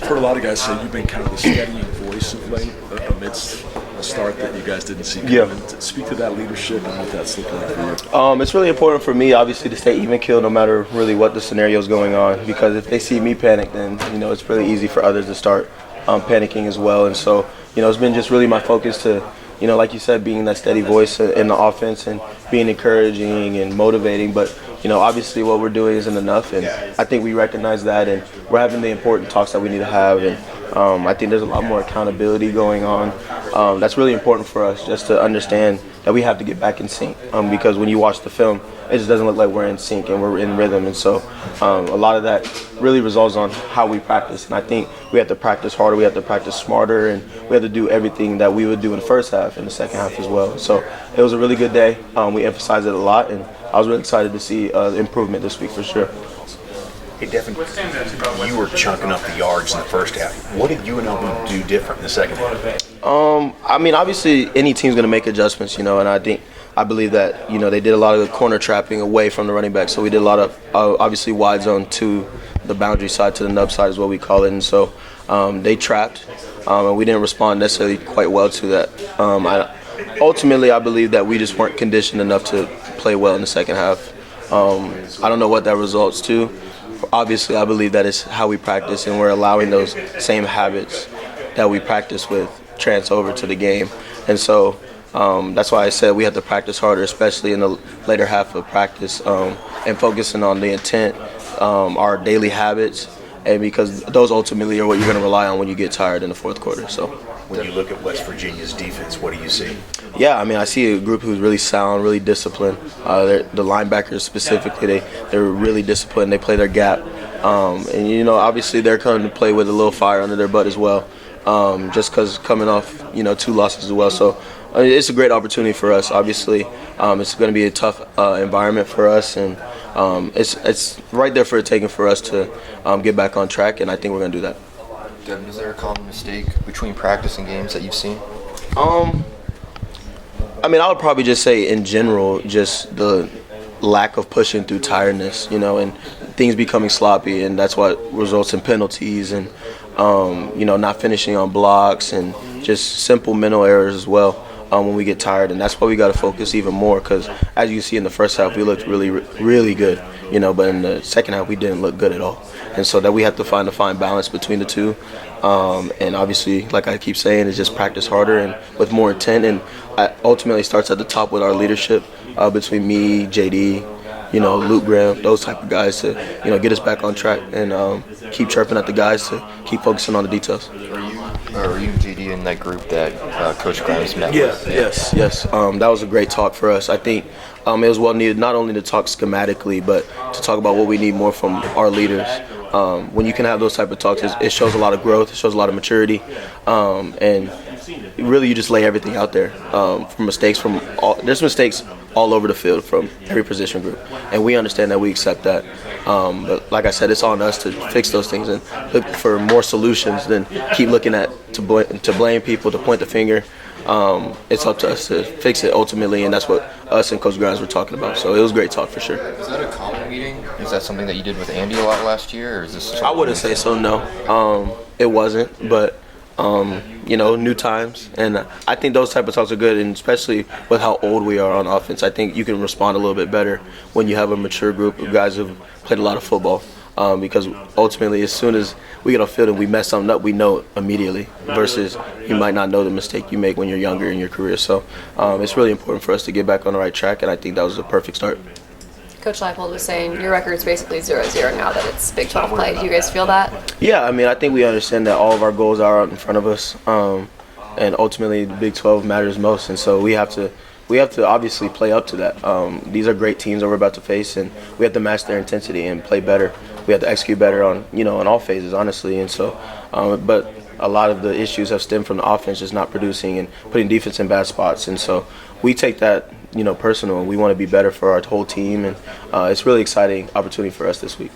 I've heard a lot of guys say you've been kind of the steadying voice of late amidst a start that you guys didn't see coming. Yeah. Speak to that leadership and what that's looking like for you. It's really important for me, obviously, to stay even keel no matter really what the scenario is going on. Because if they see me panic, then it's really easy for others to start panicking as well. And so it's been just really my focus to like you said, being that steady voice in the offense and being encouraging and motivating. But obviously what we're doing isn't enough, and I think we recognize that, and we're having the important talks that we need to have. And I think there's a lot more accountability going on. That's really important for us, just to understand that we have to get back in sync. Because when you watch the film, it just doesn't look like we're in sync and we're in rhythm. And so a lot of that really resolves on how we practice. And I think we have to practice harder, we have to practice smarter, and we have to do everything that we would do in the first half in the second half as well. So it was a really good day. We emphasized it a lot, and I was really excited to see improvement this week for sure. Hey, Devin, you were chunking up the yards in the first half. What did UNLV do different in the second half? Obviously any team's going to make adjustments, and I believe that, they did a lot of the corner trapping away from the running back. So we did a lot of, obviously, wide zone to the boundary side, to the nub side is what we call it. And so they trapped, and we didn't respond necessarily quite well to that. Ultimately, I believe that we just weren't conditioned enough to play well in the second half. I don't know what that results to. Obviously, I believe that it's how we practice, and we're allowing those same habits that we practice with transfer over to the game. And so that's why I said we have to practice harder, especially in the later half of practice, and focusing on the intent, our daily habits, and because those ultimately are what you're going to rely on when you get tired in the fourth quarter. So when you look at West Virginia's defense, what do you see? Yeah, I see a group who's really sound, really disciplined. The linebackers specifically, they're really disciplined. They play their gap, and obviously they're coming to play with a little fire under their butt as well, just because coming off 2 losses as well. So it's a great opportunity for us. Obviously, it's going to be a tough environment for us, and it's right there for the taking for us to get back on track, and I think we're going to do that. Devin, is there a common mistake between practice and games that you've seen? I would probably just say in general, just the lack of pushing through tiredness, and things becoming sloppy, and that's what results in penalties and, not finishing on blocks and just simple mental errors as well when we get tired. And that's why we got to focus even more, because as you see in the first half, we looked really, really good, but in the second half, we didn't look good at all. And so that we have to find a fine balance between the two. And obviously, like I keep saying, is just practice harder and with more intent. And ultimately starts at the top with our leadership between me, JD, Luke Graham, those type of guys to, get us back on track and keep chirping at the guys to keep focusing on the details. Are you and JD in that group that Coach Grimes met with? Yes. That was a great talk for us. I think it was well needed, not only to talk schematically, but to talk about what we need more from our leaders. When you can have those type of talks, it shows a lot of growth, it shows a lot of maturity, and really you just lay everything out there. There's mistakes all over the field from every position group, and we understand that, we accept that. But like I said, it's on us to fix those things and look for more solutions than keep looking at to blame people, to point the finger. It's up to us to fix it ultimately, and that's what us and Coach Grimes were talking about. So it was great talk for sure. Is that a common meeting? Is that something that you did with Andy a lot last year, or is this? I wouldn't say so. No, it wasn't. But new times, and I think those type of talks are good, and especially with how old we are on offense, I think you can respond a little bit better when you have a mature group of guys who've played a lot of football. Because ultimately, as soon as we get on field and we mess something up, we know it immediately, versus you might not know the mistake you make when you're younger in your career. So it's really important for us to get back on the right track, and I think that was a perfect start. Coach Leipold was saying your record's basically 0-0 now that it's Big 12 play. Do you guys feel that? Yeah, I think we understand that all of our goals are out in front of us, and ultimately the Big 12 matters most, and so we have to obviously play up to that. These are great teams that we're about to face, and we have to match their intensity and play better. We have to execute better on on all phases, honestly. And so, but a lot of the issues have stemmed from the offense just not producing and putting defense in bad spots. And so we take that personal, and we want to be better for our whole team. And it's really exciting opportunity for us this week.